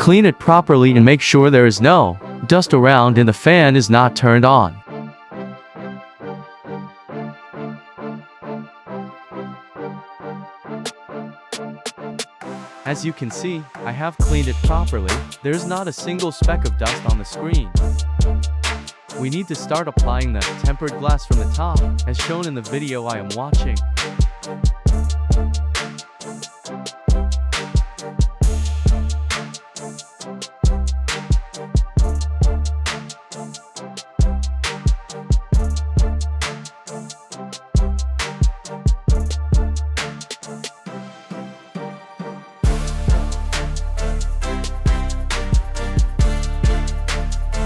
Clean it properly and make sure there is no dust around and the fan is not turned on. As you can see, I have cleaned it properly. There's not a single speck of dust on the screen. We need to start applying the tempered glass from the top, as shown in the video I am watching.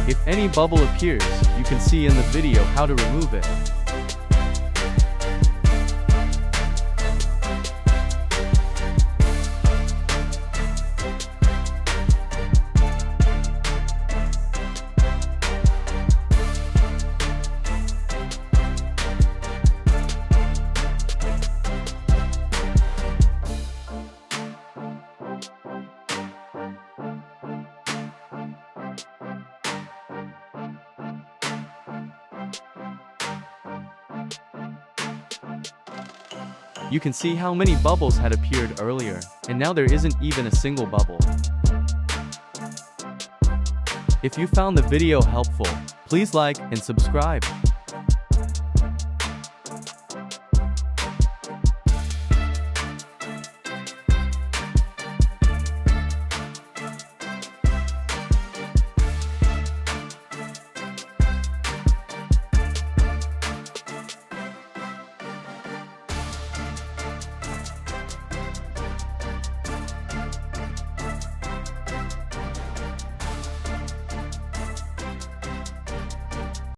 If any bubble appears, you can see in the video how to remove it. You can see how many bubbles had appeared earlier, and now there isn't even a single bubble. If you found the video helpful, please like and subscribe.